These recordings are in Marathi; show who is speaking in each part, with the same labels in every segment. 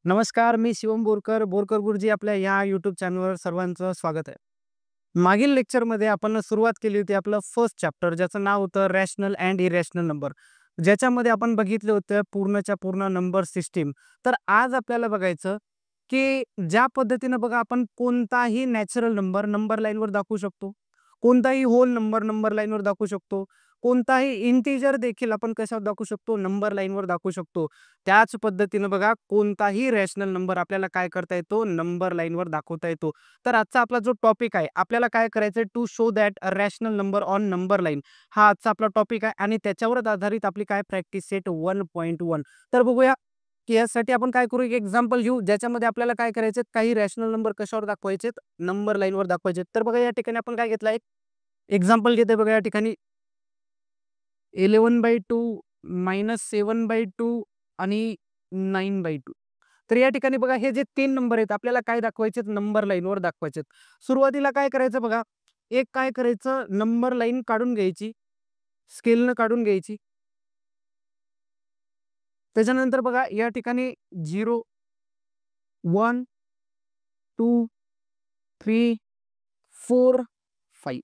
Speaker 1: नमस्कार, मी शिवम बोरकर, बोरकर गुरुजी आपल्या या यूट्यूब चॅनलवर सर्वांचं स्वागत आहे. मागील लेक्चरमध्ये आपण सुरुवात केली होती आपलं फर्स्ट चॅप्टर ज्याचं नाव होतं रॅशनल अँड इरॅशनल नंबर. ज्याच्यामध्ये आपण बघितलं होतं पूर्णच्या पूर्ण नंबर सिस्टीम. तर आज आपल्याला बघायचं, की ज्या पद्धतीनं बघा आपण कोणताही नॅचरल नंबर नंबर लाईनवर दाखवू शकतो. कोणताही होल नंबर नंबर लाईनवर दाखवू शकतो. कोणताही इंटिजर देखील आपण कशावर दाखवू शकतो? नंबर लाईनवर दाखवू शकतो. त्याच पद्धतीनं बघा कोणताही रॅशनल नंबर आपल्याला काय करता येतो? नंबर लाईनवर दाखवता येतो. तर आजचा आपला जो टॉपिक आहे, आपल्याला काय करायचंय to show that a rational number on number line. हा आजचा आपला टॉपिक आहे आणि त्याच्यावरच आधारित आपली काय प्रॅक्टिस सेट 1.1. तर बघूया, की यासाठी आपण काय करू? एक एक्झाम्पल घेऊ, ज्याच्यामध्ये आपल्याला काय करायचे? काही रॅशनल नंबर कशावर दाखवायचेत? नंबर लाईनवर दाखवायचे. तर बघा या ठिकाणी आपण काय घेतलं? एक एक्झाम्पल घेतोय बघा या ठिकाणी 11/2 -7/2 आणि 9/2. तर या ठिकाणी बघा हे जे 3 नंबर आहेत आपल्याला काय दाखवायचे नंबर लाईनवर दाखवायचे. सुरुवातीला काय करायचं बघा, एक काय करायचं नंबर लाईन काढून घ्यायची, स्केलनं काढून घ्यायची. त्याच्यानंतर बघा या ठिकाणी 0, 1, 2, 3, 4, 5.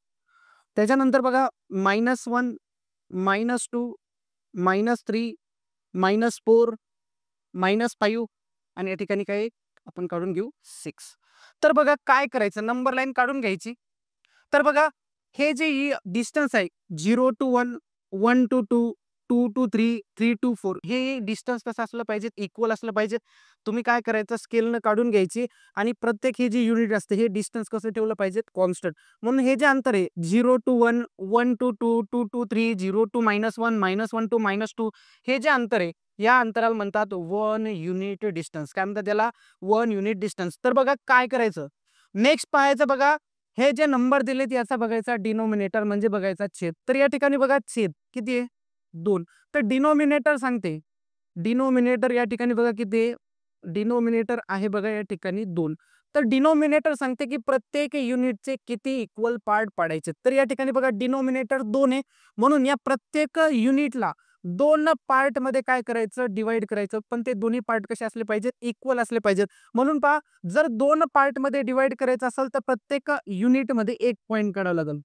Speaker 1: त्याच्यानंतर बघा -1, -2, -3, -4, -5 आणि या ठिकाणी काय आपण काढून घेऊ 6. तर बघा काय करायचं नंबर लाईन काढून घ्यायची. तर बघा हे जे डिस्टन्स आहे 0 to 1, 1 to 2, 2 to 3, 3 to 4 हे डिस्टन्स कसं असलं पाहिजे? इक्वल असलं पाहिजे. तुम्ही काय करायचं स्केलनं काढून घ्यायची आणि प्रत्येक हे जे युनिट असते हे डिस्टन्स कसं ठेवलं पाहिजे? कॉन्स्टंट. म्हणून हे जे अंतर आहे 0 to 1, 1 to 2, 2 to 3, 0 to -1, -1 to -2 हे जे अंतर आहे या अंतराला म्हणतात 1 युनिट डिस्टन्स. काय म्हणतात त्याला? 1 युनिट डिस्टन्स. तर बघा काय करायचं? नेक्स्ट पाहायचं बघा हे जे नंबर दिलेत याचा बघायचा डिनोमिनेटर म्हणजे बघायचा छेद. तर या ठिकाणी बघा छेद किती आहे? 2. तर डिनोमिनेटर सांगते. डिनोमिनेटर या ठिकाणी बघा किती आहे? डिनोमिनेटर आहे बघा या ठिकाणी 2. तर डिनोमिनेटर सांगते की प्रत्येक युनिटचे किती इक्वल पार्ट पाडायचे. तर या ठिकाणी बघा डिनोमिनेटर 2 आहे. म्हणून या प्रत्येक युनिटला 2 पार्टमध्ये काय करायचं? डिव्हाईड करायचं. पण ते दोन्ही पार्ट कसे असले पाहिजेत? इक्वल असले पाहिजेत. म्हणून पहा जर 2 पार्टमध्ये डिव्हाईड करायचं असेल तर प्रत्येक युनिटमध्ये 1 पॉइंट काढावा लागेल.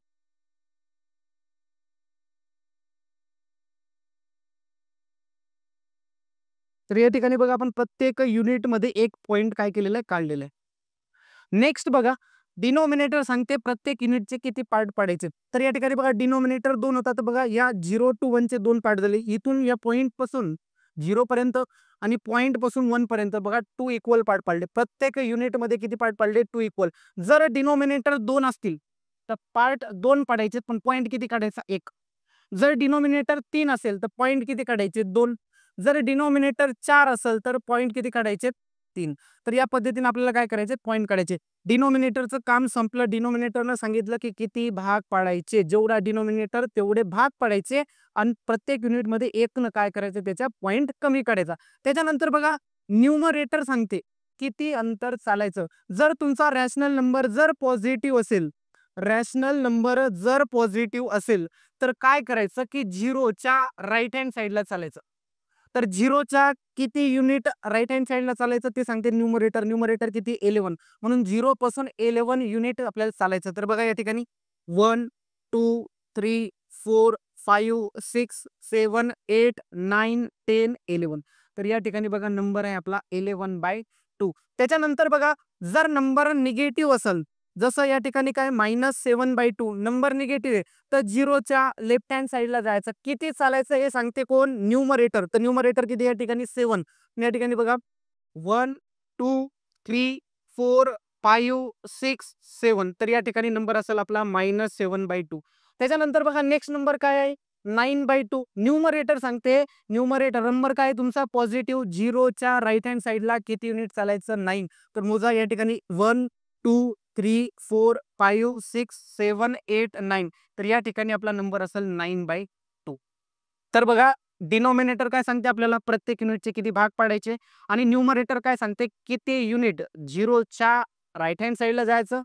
Speaker 1: तर या ठिकाणी बघा आपण प्रत्येक युनिटमध्ये 1 पॉइंट काय केलेलं आहे? काढलेलं आहे. नेक्स्ट बघा डिनोमिनेटर सांगते प्रत्येक युनिटचे किती पार्ट पाडायचे. तर या ठिकाणी बघा डिनोमिनेटर 2 होता तर बघा या 0 to 1 चे 2 पार्ट झाले. इथून या पॉइंट पासून 0 पर्यंत आणि पॉइंट पासून 1 पर्यंत बघा 2 इक्वल पार्ट पाडले. प्रत्येक युनिटमध्ये किती पार्ट पाडले? 2 इक्वल. जर डिनोमिनेटर 2 असतील तर पार्ट 2 पाडायचे पण पॉइंट किती काढायचा? 1. जर डिनोमिनेटर 3 असेल तर पॉइंट किती काढायचे? 2. जर डिनोमिनेटर 4 असेल तर पॉइंट किती काढायचे? 3. तर या पद्धतीने आपल्याला काय करायचे? पॉइंट काढायचे. डिनोमिनेटरचं काम संपलं. डिनोमिनेटरनं सांगितलं की किती भाग पाडायचे. जेवढा डिनोमिनेटर तेवढे भाग पाडायचे आणि प्रत्येक युनिटमध्ये 1 न काय करायचं? त्याचा पॉइंट कमी काढायचा. त्याच्यानंतर बघा न्यूमरेटर सांगते किती अंतर चालायचं. जर तुमचा रॅशनल नंबर जर पॉझिटिव्ह असेल, रॅशनल नंबर जर पॉझिटिव्ह असेल तर काय करायचं की 0च्या राइट हँड साइडला चालायचं. तर 0च्या किती युनिट राइट हँड साइडला चालायचं ते सांगते न्यूमरेटर. न्यूमरेटर किती? 11. म्हणून 0 पासून 11 युनिट आपल्याला चालायचं. तर बघा या ठिकाणी 1, 2, 3, 4, 5, 6, 7, 8, 9, 10, 11. तर या ठिकाणी बघा नंबर आहे आपला 11/2. त्याच्यानंतर बघा जर नंबर निगेटिव्ह असेल, जसं या ठिकाणी काय -7/2 नंबर निगेटिव्ह आहे. तर 0च्या लेफ्ट हँड साइडला जायचं. किती चालायचं हे सांगते कोण? न्यूमरेटर. तर न्यूमरेटर किती या ठिकाणी? 7. या ठिकाणी बघा 1, 2, 3, 4, 5, 6, 7. तर या ठिकाणी नंबर असेल आपला -7/2. त्याच्यानंतर बघा नेक्स्ट नंबर काय आहे? 9/2. न्यूमरेटर सांगते न्यूमरेटर नंबर काय तुमचा? पॉझिटिव्ह. 0च्या राइट हँड साइडला किती युनिट चालायचं? 9. तर मोजा या ठिकाणी 1, 2, 3, 4, 5, 6, 7, 8, 9. तर या ठिकाणी आपला नंबर असेल 9/2. तर बघा डिनोमिनेटर काय सांगते आपल्याला? प्रत्येक युनिटचे किती भाग पाडायचे आणि न्यूमरेटर काय सांगते? किती युनिट 0च्या राइट हँड साइडला जायचं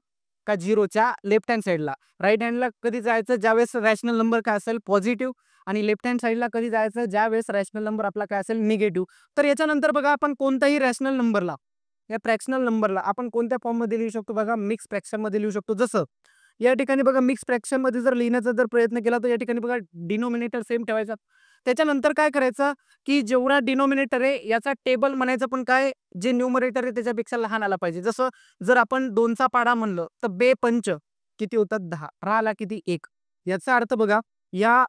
Speaker 1: का झिरोच्या लेफ्ट हँड साईडला? राईट हँडला कधी जायचं ज्यावेळेस रॅशनल नंबर काय असेल पॉझिटिव्ह, आणि लेफ्ट हँड साईडला कधी जायचं ज्यावेळेस रॅशनल नंबर आपला काय असेल निगेटिव्ह. तर याच्यानंतर बघा आपण कोणत्याही रॅशनल नंबरला, या फ्रॅक्शनल नंबरला आपण कोणत्या फॉर्ममध्ये लिहू शकतो बघा, मिक्स फ्रॅक्शनमध्ये लिहू शकतो. जसं या ठिकाणी बघा मिक्स फ्रॅक्शनमध्ये जर लिहिण्याचा जर प्रयत्न केला तर या ठिकाणी बघा डिनोमिनेटर सेम ठेवायचा. त्याच्यानंतर काय करायचं की जेवढा डिनोमिनेटर आहे याचा टेबल म्हणायचं, पण काय जे न्यूमरेटर आहे त्याच्यापेक्षा लहान आला पाहिजे. जसं जर आपण 2चा पाढा म्हणलं तर बे पंच किती होतात 10, राहिला किती 1. याचा अर्थ बघा या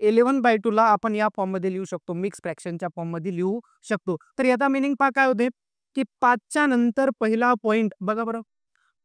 Speaker 1: 11/2 ला आपण या फॉर्ममध्ये लिहू शकतो, मिक्स फ्रॅक्शनच्या फॉर्ममध्ये लिहू शकतो. तर याचा मिनिंग पहा काय होते की 5च्या नंतर पहिला पॉइंट बघा बरं,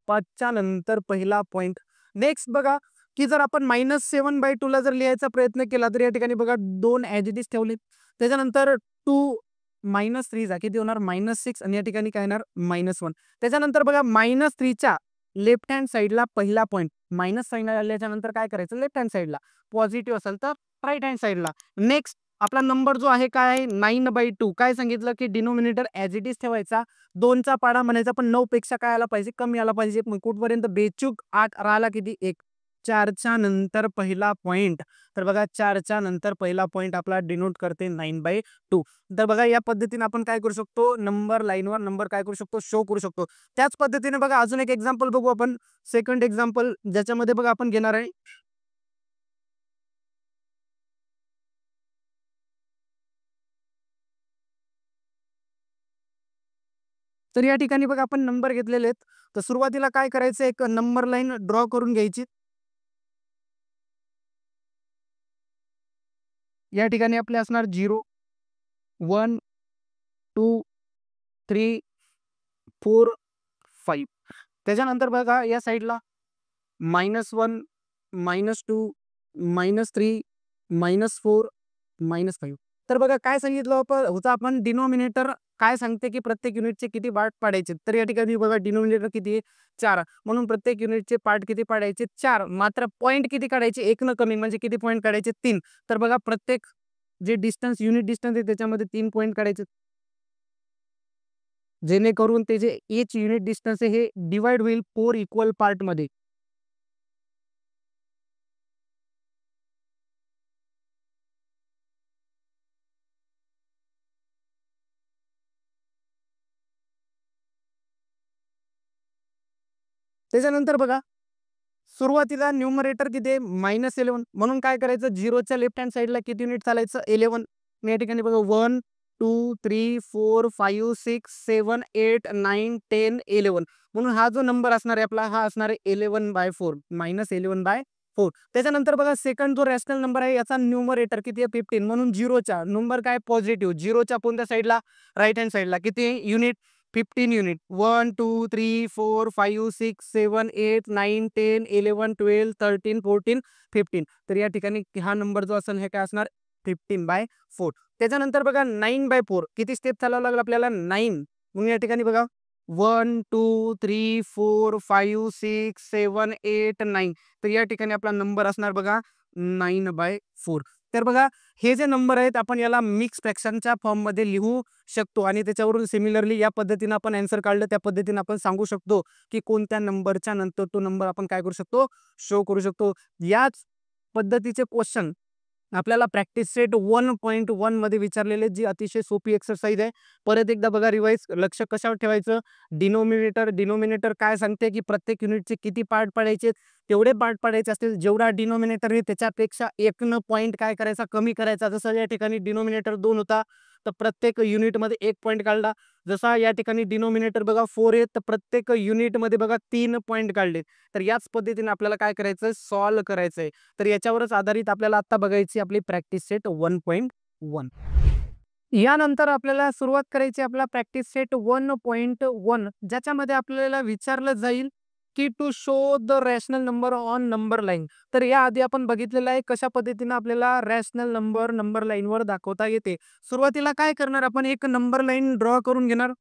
Speaker 1: 5च्या नंतर पहिला पॉइंट. नेक्स्ट बघा की जर आपण -7/2 ला जर लिहायचा प्रयत्न केला तर या ठिकाणी बघा 2 ॲज इट इज ठेवले. त्याच्यानंतर 2 -3 जा किती होणार -6, आणि या ठिकाणी काय येणार -1. त्याच्यानंतर बघा -3च्या लेफ्ट हँड साईडला पहिला पॉइंट, मायनस साईन आल्याच्या नंतर काय करायचं लेफ्ट हँड साईडला, पॉझिटिव्ह असेल तर राईट हँड साईडला. नेक्स्ट आपला नंबर जो आहे काय आहे 9/2. काय सांगितलं की डिनोमिनेटर ॲज इट इज ठेवायचा, 2चा पाढा म्हणायचा, पण 9 पेक्षा काय आला पाहिजे कमी आला पाहिजे. मग कुठपर्यंत बेचूक 8, राहिला किती 1. 4च्या नंतर पहिला पॉइंट, तर बघा 4च्या नंतर पहिला पॉइंट आपला डिनोट करते 9/2. तर बघा या पद्धतीने आपण काय करू शकतो, नंबर लाईनवर नंबर काय करू शकतो शो करू शकतो. त्याच पद्धतीने बघा अजून एक एक्झाम्पल बघू आपण, सेकंड एक्झाम्पल, ज्याच्यामध्ये बघा आपण घेणार आहे तर या ठिकाणी बघा आपण नंबर घेतलेले आहेत. तर सुरुवातीला काय करायचं, एक नंबर लाईन ड्रॉ करून घ्यायची. या ठिकाणी आपले असणार 0, 1, 2, 3, 4, 5. त्याच्यानंतर बघा या साईडला -1, -2, -3, -4, -5. तर बघा काय सांगितलं होतं आपण, डिनोमिनेटर काय सांगते की प्रत्येक युनिटचे किती पार्ट पाडायचे. तर या ठिकाणी बघा डिनोमिनेटर किती आहे 4, म्हणून प्रत्येक युनिटचे पार्ट किती पाडायचे 4. मात्र पॉईंट किती काढायचे 1 न कमी, म्हणजे किती पॉईंट काढायचे 3. तर बघा प्रत्येक जे डिस्टन्स युनिट डिस्टन्स आहे त्याच्यामध्ये 3 पॉईंट काढायचे, जेणेकरून ते जे एच युनिट डिस्टन्स आहे हे डिवाइड होईल 4 इक्वल पार्ट मध्ये. त्याच्यानंतर बघा सुरुवातीला न्यूमरेटर किती आहे -11, म्हणून काय करायचं 0च्या लेफ्ट हँड साईडला किती युनिट चालायचं 11. मी या ठिकाणी बघा 1, 2, 3, 4, 5, 6, 7, 8, 9, 10, 11, म्हणून हा जो नंबर असणार आहे आपला हा असणार आहे 11/4, -11/4. त्याच्यानंतर बघा सेकंड जो रॅशनल नंबर आहे याचा न्यूमरेटर किती आहे 15, म्हणून 0च्या नंबर काय पॉझिटिव्ह, 0च्या कोणत्या साईडला राईट हँड साईडला किती युनिट 15 युनिट, 1, 2, 3, 4, 5, 6, 7, 8, 9, 10, 11, 12, 13, 14, 15. तर या ठिकाणी हा नंबर जो असेल हे काय असणार 15/4. त्याच्यानंतर बघा 9/4 किती स्टेप चालावं लागलं आपल्याला 9, म्हणून या ठिकाणी बघा 1, 2, 3, 4, 5, 6, 7, 8, 9. तर या ठिकाणी आपला नंबर असणार बघा 9/4. तर बघा हे जे नंबर आहेत आपण याला मिक्स फ्रॅक्शनच्या फॉर्ममध्ये लिहू शकतो, आणि त्याच्यावरून सिमिलरली या पद्धतीने आपण आन्सर काढलं त्या पद्धतीने आपण सांगू शकतो की कोणत्या नंबरच्या नंतर तो नंबर आपण काय करू शकतो शो करू शकतो. याच पद्धतीचे क्वेश्चन आपल्याला प्रॅक्टिस सेट 1.1 मध्ये विचारलेले, जी अतिशय सोपी एक्सरसाइज आहे. परत एकदा बघा रिवाइज, लक्ष कशावर ठेवायचं, डिनोमिनेटर. डिनोमिनेटर काय सांगते की प्रत्येक युनिटचे किती पार्ट पाडायचे, तेवढे पार्ट पाडायचे असतील, जेवढा डिनोमिनेटर आहे त्याच्यापेक्षा 1 न पॉईंट काय करायचा कमी करायचा. जसं या ठिकाणी डिनोमिनेटर 2 होता तर प्रत्येक युनिटमध्ये 1 पॉईंट काढला. जसा या ठिकाणी डिनोमिनेटर बघा 4 आहे तर प्रत्येक युनिटमध्ये बघा 3 पॉईंट काढले. तर याच पद्धतीने आपल्याला काय करायचं सॉल्व्ह करायचंय. तर याच्यावरच आधारित आपल्याला आता बघायची आपली प्रॅक्टिस सेट 1.1. यानंतर आपल्याला सुरुवात करायची आपला प्रॅक्टिस सेट 1.1, ज्याच्यामध्ये आपल्याला विचारलं जाईल की to show the rational number on number line. तर याआधी आपण बघितलेलं आहे कशा पद्धतीने आपल्याला रॅशनल नंबर नंबर लाईनवर दाखवता येते. सुरुवातीला काय करणार आपण एक नंबर लाईन ड्रॉ करून घेणार,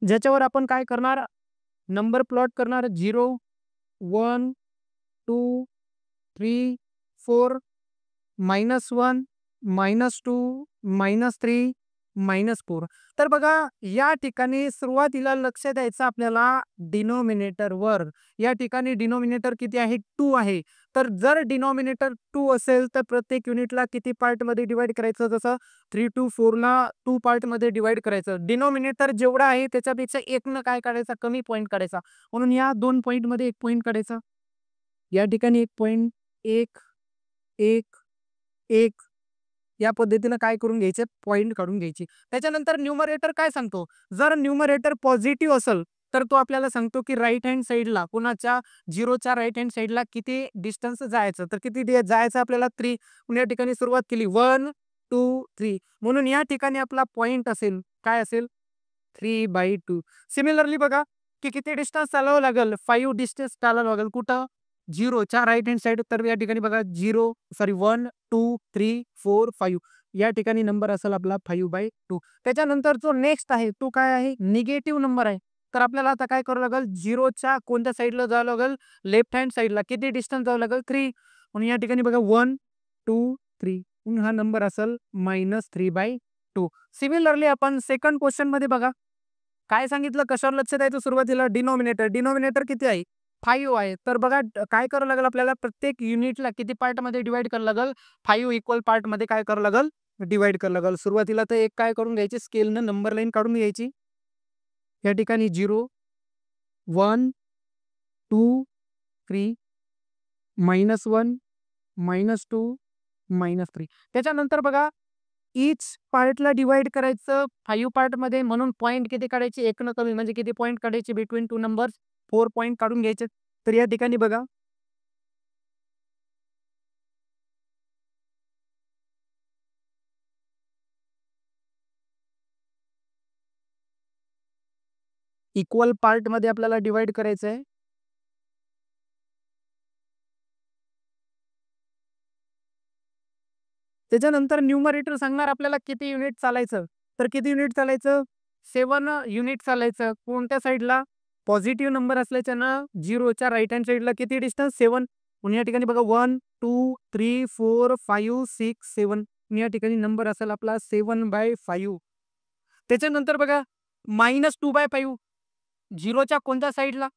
Speaker 1: ज्याच्यावर आपण काय करणार नंबर प्लॉट करणार 0, 1, 2, 3, 4, -1, -2, -3, -4. तर बघा या ठिकाणी सुरुवातीला लक्ष द्यायचं आपल्याला डिनोमिनेटरवर. या ठिकाणी डिनोमिनेटर किती आहे? 2 आहे. तर जर डिनोमिनेटर 2 असेल तर प्रत्येक युनिटला किती पार्टमध्ये डिवाइड करायचं? जसं 3 to 4 ला 2 पार्टमध्ये डिवाइड करायचं. डिनोमिनेटर जेवढा आहे त्याच्यापेक्षा 1 न काय काढायचा? कमी पॉइंट काढायचा. म्हणून या 2 पॉइंटमध्ये 1 पॉइंट काढायचा. या ठिकाणी 1 पॉइंट, 1, 1, 1 या पद्धतीनं काय करून घ्यायचे? पॉइंट काढून घ्यायची. त्याच्यानंतर न्यूमरेटर काय सांगतो? जर न्यूमरेटर पॉझिटिव्ह असेल तर तो आपल्याला सांगतो की राइट हँड साइडला कोणाच्या 0च्या राइट हँड साइडला किती डिस्टन्स जायचं? तर किती जायचं आपल्याला? 3. म्हणून या ठिकाणी सुरुवात केली 1, 2, 3. म्हणून या ठिकाणी आपला पॉइंट असेल, काय असेल? 3/2. सिमिलरली बघा की किती डिस्टन्स चालावं लागेल? 5 डिस्टन्स चालावं लागेल. कुठं? 0च्या राइट हँड साइड. तर या ठिकाणी बघा 1, 2, 3, 4, 5 या ठिकाणी नंबर असेल आपला 5/2. त्याच्यानंतर जो नेक्स्ट आहे तो काय आहे? निगेटिव्ह नंबर आहे. तर आपल्याला आता काय करावं लागेल? 0च्या कोणत्या साइडला जावं लागेल? लेफ्ट हँड साइडला. किती डिस्टन्स जावं लागेल? 3. म्हणून या ठिकाणी बघा 1, 2, 3. म्हणून हा नंबर असेल -3/2. सिमिलरली आपण सेकंड क्वेश्चन मध्ये बघा काय सांगितलं? कशावर लक्ष द्यायचं सुरुवातीला? डिनोमिनेटर. डिनोमिनेटर किती आहे? 5 आहे. तर बघा काय करावं लागेल आपल्याला? प्रत्येक युनिटला किती पार्टमध्ये डिवाइड करावं लागेल? 5 इक्वल पार्टमध्ये काय करावं लागेल? डिवाइड करावं लागेल. सुरुवातीला तर एक काय करून घ्यायची? स्केलनं नंबर लाईन काढून घ्यायची. या ठिकाणी 0, 1, 2, 3, -1, -2, -3. त्याच्यानंतर बघा ईच पार्टला डिवाइड करायचं 5 पार्टमध्ये. म्हणून पॉइंट किती काढायचे? 1 न कमी. म्हणजे किती पॉइंट काढायचे? बिटवीन 2 नंबर्स 4 पॉइंट काढून घ्यायचे. तर या ठिकाणी बघा इक्वल पार्टमध्ये आपल्याला डिवाइड करायचं आहे. त्याच्यानंतर न्यूमरेटर सांगणार आपल्याला किती युनिट चालायचं. तर किती युनिट चालायचं? 7 युनिट चालायचं. कोणत्या साइडला? पॉझिटिव्ह नंबर असल्याच्यानं 0च्या राइट हँड साइडला किती डिस्टन्स? 7. म्हणून या ठिकाणी बघा 1, 2, 3, 4, 5, 6, 7. या ठिकाणी नंबर असेल आपला 7/5. त्याच्यानंतर बघा -2/5 0च्या कोणत्या साइडला?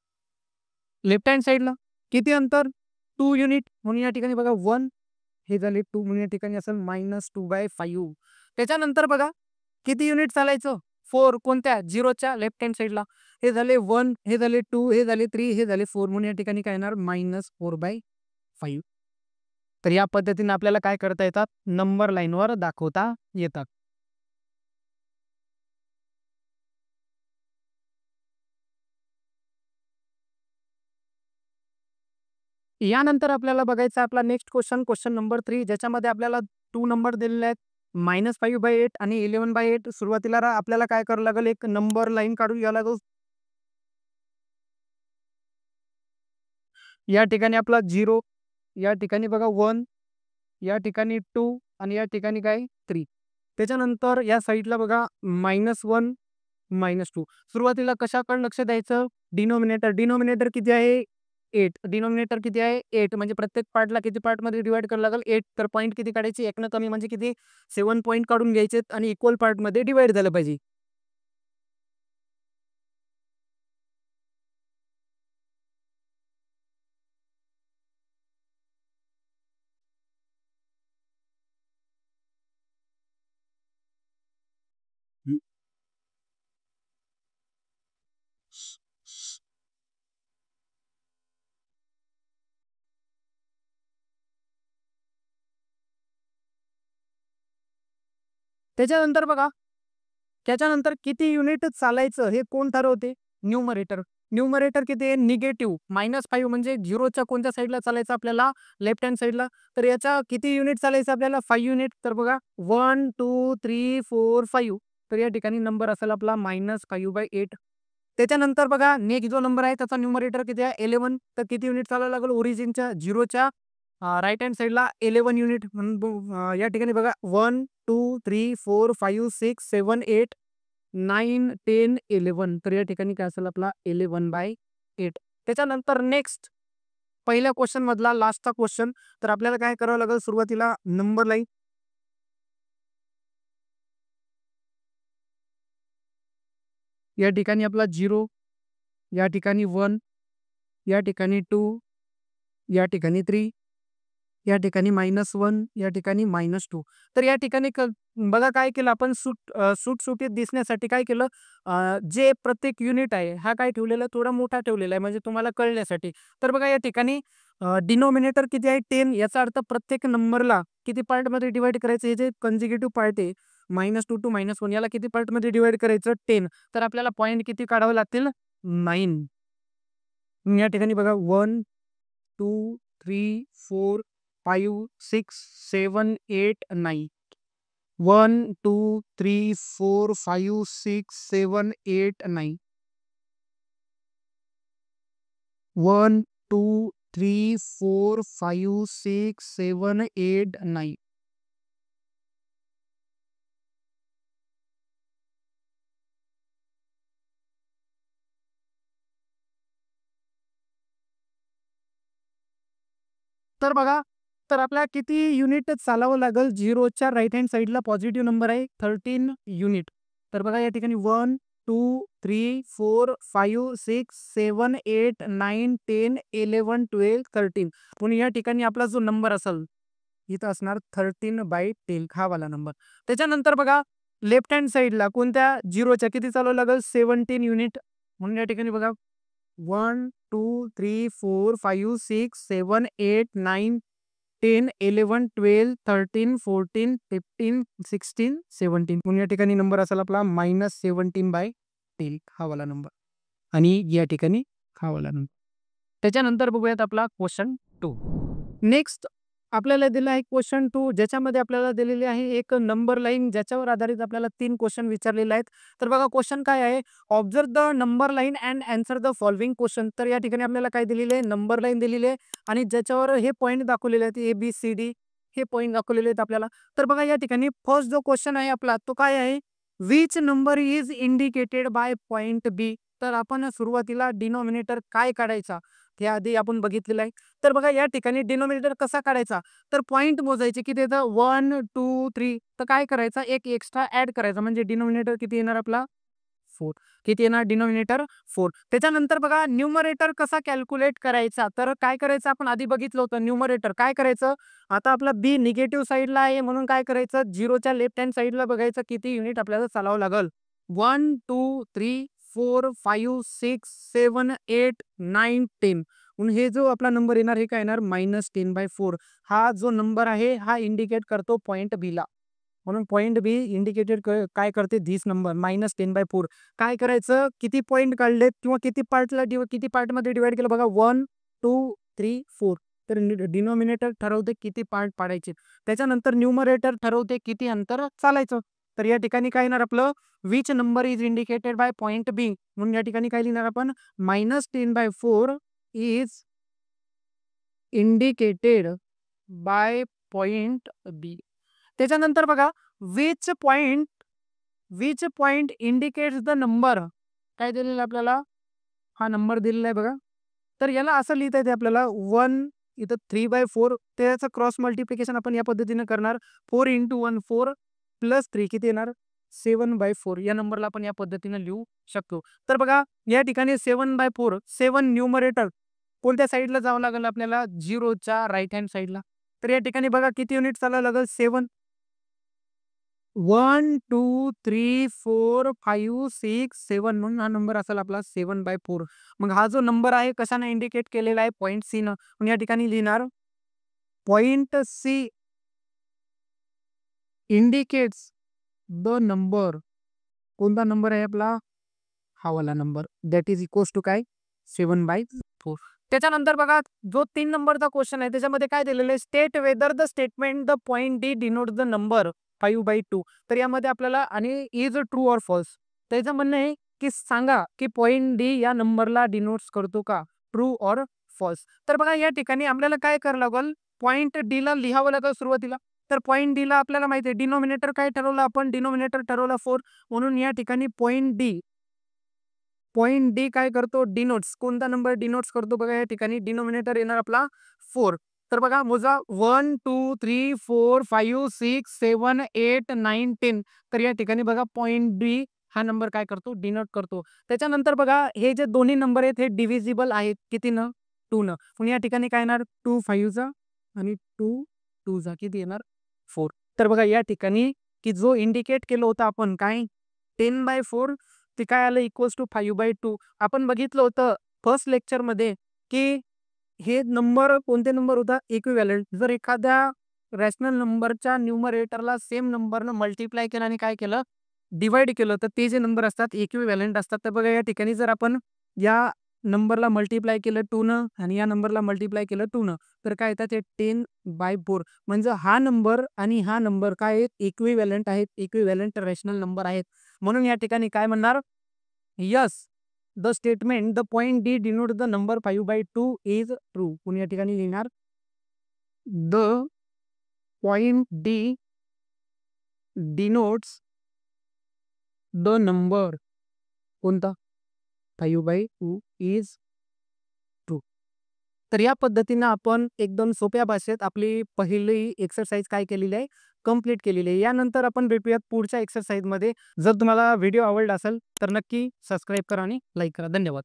Speaker 1: लेफ्ट हँड साइडला. किती अंतर? 2 युनिट. म्हणून या ठिकाणी बघा 1 हे झाले 2 म्हणून या ठिकाणी असेल -2/5. त्याच्यानंतर बघा किती युनिट चालायचं? 4 कोणत्या? 0च्या लेफ्ट हँड साइडला. हे झाले 1, हे झाले 2, हे झाले 3, हे झाले 4 म्हणून या ठिकाणी काय येणार? -4/5. तर या पद्धतीने आपल्याला काय करता येतात? नंबर लाईनवर दाखवता येतात. यानंतर आपल्याला बघायचा आपला नेक्स्ट क्वेश्चन, क्वेश्चन नंबर 3 ज्याच्यामध्ये आपल्याला 2 नंबर दिलेले आहेत. -5/8 आणि 11/8. सुरुवातीला आपल्याला काय करावं लागेल? एक नंबर लाईन काढून घ्यावं लागेल. या ठिकाणी आपला 0, या ठिकाणी बघा 1, या ठिकाणी 2 आणि या ठिकाणी काय? 3. त्याच्यानंतर या साईडला बघा -1, -2. सुरुवातीला कशाकडे लक्ष द्यायचं? डिनोमिनेटर. डिनोमिनेटर किती आहे? 8. डिनोमिनेटर किती आहे? 8. म्हणजे प्रत्येक पार्टला किती पार्टमध्ये डिवाइड करावं लागेल? 8. तर पॉइंट किती काढायचे? 1 न कमी म्हणजे किती? 7 पॉइंट काढून घ्यायचे आणि इक्वल पार्टमध्ये डिवाइड झालं पाहिजे. त्याच्यानंतर बघा त्याच्यानंतर किती युनिट चालायचं हे कोण ठरवते? न्यूमरेटर. न्यूमरेटर किती आहे? निगेटिव्ह -5 म्हणजे 0च्या कोणत्या साइडला चालायचं आपल्याला? लेफ्ट हँड साइडला. तर याच्या किती युनिट चालायचं आपल्याला? 5 युनिट. तर बघा 1, 2, 3, 4, 5. तर या ठिकाणी नंबर असेल आपला -5/8. त्याच्यानंतर बघा नेक्स्ट जो नंबर आहे त्याचा न्यूमरेटर किती आहे? 11. तर किती युनिट चालायला लागेल? ओरिजिनच्या 0च्या राइट हँड साइडला 11 युनिट. म्हणून या ठिकाणी बघा 1, 2, 3, 4, 5, 6, 7, 8, 9, 10, 11. तर या ठिकाणी काय असेल आपला 11/8. त्याच्यानंतर नेक्स्ट पहिल्या क्वेश्चन मधला लास्टचा क्वेश्चन. तर आपल्याला काय करावं लागेल? सुरुवातीला नंबर लाईन या ठिकाणी आपला 0, या ठिकाणी 1, या ठिकाणी 2, या ठिकाणी 3, या ठिकाणी -1, या ठिकाणी -2. तर या ठिकाणी बघा काय केलं आपण सुटसुटीत दिसण्यासाठी काय केलं, जे प्रत्येक युनिट आहे हा काय ठेवलेला थोडा मोठा ठेवलेला आहे म्हणजे तुम्हाला कळण्यासाठी. तर बघा या ठिकाणी डिनोमिनेटर किती आहे 10, याचा अर्थ प्रत्येक नंबरला किती पार्टमध्ये डिवाइड करायचं, हे जे कन्झिक्युटिव्ह पार्ट आहे -2 टू -1 याला किती पार्टमध्ये डिवाइड करायचं 10. तर आपल्याला पॉईंट किती काढावे लागतील 9. या ठिकाणी बघा 1, 2, 3, 4, 5, 6, 7, 8, 9. 1, 2, 3, 4, 5, 6, 7, 8, 9. 1, 2, 3, 4, 5, 6, 7, 8, 9. तर बघा, तर आपल्याला किती युनिट चालावं लागेल? 0च्या राइट हँड साइडला पॉझिटिव्ह नंबर आहे 13 युनिट. तर बघा या ठिकाणी 1, 2, 3, 4, 5, 6, 7, 8, 9, 10, 11, 12, 13. म्हणून या ठिकाणी आपला जो नंबर असेल इथं असणार 13/10 हा वाला नंबर. त्याच्यानंतर बघा लेफ्ट हँड साइडला कोणत्या 0च्या किती चालवावं लागेल? 17 युनिट. म्हणून या ठिकाणी बघा 1, 2, 3, 4, 5, 6, 7, 8, 9, 10, 11, 12, 13, 14, 15, 16, 17. म्हणून या ठिकाणी नंबर असेल आपला -17/10 हा वाला नंबर. आणि या ठिकाणी हा वाला नंबर. त्याच्यानंतर बघूयात आपला क्वेश्चन 2. नेक्स्ट आपल्याला दिला आहे क्वेश्चन 2, ज्याच्यामध्ये आपल्याला दिलेली आहे एक नंबर लाईन, ज्याच्यावर आधारित आपल्याला 3 क्वेश्चन विचारलेले आहेत. तर बघा क्वेश्चन काय आहे, observe the number line and answer the following question. तर या ठिकाणी आपल्याला काय दिलेले आहे, नंबर लाईन दिलेली आहे आणि ज्याच्यावर हे पॉईंट दाखवलेले आहेत ABCD हे पॉईंट दाखवलेले आहेत आपल्याला. तर बघा या ठिकाणी फर्स्ट जो क्वेश्चन आहे आपला तो काय आहे, which number is indicated by point B. तर आपण सुरुवातीला डिनॉमिनेटर काय काढायचा हे आधी आपण बघितलेलं आहे. तर बघा या ठिकाणी डिनॉमिनेटर कसा काढायचा, तर पॉईंट मोजायचे किती येतं 1, 2, 3. तर काय करायचा एक एक्स्ट्रा ऍड करायचा म्हणजे डिनॉमिनेटर किती येणार आपला 4. किती येणार डिनॉमिनेटर 4. त्याच्यानंतर बघा न्यूमरेटर कसा कॅल्क्युलेट करायचा, तर काय करायचं आपण आधी बघितलं होतं. न्यूमरेटर काय करायचं, आता आपला बी निगेटिव्ह साईडला आहे म्हणून काय करायचं 0च्या लेफ्ट हँड साईडला बघायचं किती युनिट आपल्याला चालावं लागल. 1, 2, 3, 4, 5, 6, 7, 8, 9, 10. म्हणून हे जो आपला नंबर येणार हे काय येणार -10/4. हा जो नंबर आहे हा इंडिकेट करतो पॉईंट बी ला. म्हणून पॉईंट बी इंडिकेटेड काय करते धिस नंबर -10/4. काय करायचं किती पॉईंट काढलेत किंवा किती पार्टला किती पार्टमध्ये डिवाइड केलं बघा 1, 2, 3, 4. तर डिनॉमिनेटर ठरवते किती पार्ट पाडायचे. त्याच्यानंतर न्यूमरेटर ठरवते किती अंतर चालायचं. तर या ठिकाणी काय येणार आपलं which number is indicated by point B. म्हणून या ठिकाणी काय लिहिणार आपण -10/4 is indicated by point B. त्याच्यानंतर बघा which point indicates the number. काय दिलेलं आपल्याला हा नंबर दिलेला आहे बघा. तर याला असं लिहिता येते आपल्याला 1 इथं 3/4 त्याचं क्रॉस मल्टिप्लिकेशन आपण या पद्धतीने करणार 4 × 1 4 प्लस 3 किती येणार 7/4. या नंबरला आपण या पद्धतीने लिहू शकतो. तर बघा या ठिकाणी 7/4 7 न्यूमरेटर कोणत्या साईडला जावं लागेल आपल्याला 0च्या राईट हँड साईडला. तर या ठिकाणी बघा किती युनिट चालावं लागेल 7. 1, 2, 3, 4, 5, 6, 7 म्हणून हा नंबर असेल आपला 7/4. मग हा जो नंबर आहे कशाने इंडिकेट केलेला आहे पॉईंट सी न. म्हणून या ठिकाणी लिहिणार point C indicates the number. कोणता नंबर आहे आपला हा वाला number that is equals to काय 7/4. त्याच्यानंतर बघा जो 3 नंबरचा क्वेश्चन आहे त्याच्यामध्ये काय दिलेलं आहे state whether the statement the point D denote the number 5/2. तर यामध्ये आपल्याला आणि इज ट्रू ऑर फॉल्स. त्याचं म्हणणं आहे की सांगा की पॉईंट डी या नंबरला डिनोट्स करतो का ट्रू ऑर फॉल्स. तर बघा या ठिकाणी आपल्याला काय करावं लागेल पॉईंट डी ला लिहावं लागेल सुरुवातीला. तर पॉईंट डी ला आपल्याला माहिती आहे डिनोमिनेटर काय ठरवलं आपण डिनोमिनेटर ठरवला 4. म्हणून या ठिकाणी पॉईंट डी काय करतो डिनोट्स कोणता नंबर डिनोट्स करतो बघा या ठिकाणी डिनोमिनेटर येणार आपला 4. तर बघा मोजा 1, 2, 3, 4, 5, 6, 7, 8, 9, 10. तर या ठिकाणी बघा पॉईंट डी हा नंबर काय करतो डिनोट करतो. त्याच्यानंतर बघा हे जे दोन्ही नंबर आहेत हे डिव्हिजिबल आहेत कितीनं 2 न. पण या ठिकाणी काय येणार 2 5 जा आणि 2 2 जा किती येणार 4. तर बघा या ठिकाणी की जो इंडिकेट केलं होतं आपण काय 10/4 ते काय आलं इक्वल्स टू 5/2. आपण बघितलं होतं फर्स्ट लेक्चरमध्ये की हे नंबर कोणते नंबर होता इक्विव्हॅलंट. जर एखाद्या रॅशनल नंबरच्या न्यूमरेटरला सेम नंबरनं मल्टिप्लाय केलं आणि काय केलं डिवाइड केलं तर ते जे नंबर असतात इक्विव्हॅलंट असतात. तर बघा या ठिकाणी जर आपण या नंबरला मल्टिप्लाय केलं 2 न आणि या नंबरला मल्टिप्लाय केलं 2 न तर काय येतात ते 10/4. म्हणजे हा नंबर आणि हा नंबर काय आहेत इक्विव्हॅलंट आहेत, इक्विव्हॅलंट रॅशनल नंबर आहेत. म्हणून या ठिकाणी काय म्हणणार yes the statement the point D denote the number 5/2 is true. कोणी या ठिकाणी लिहिणार the point D denotes the number कोणता 5/2 इज ट्रू. तर या पद्धतीनं आपण एकदम सोप्या भाषेत आपली पहिली एक्सरसाइज काय केलेली आहे कंप्लीट केलेली आहे. यानंतर आपण भेटूयात पुढच्या एक्सरसाइजमध्ये. जर तुम्हाला व्हिडिओ आवडला असेल तर नक्की सबस्क्राईब करा आणि लाईक करा. धन्यवाद.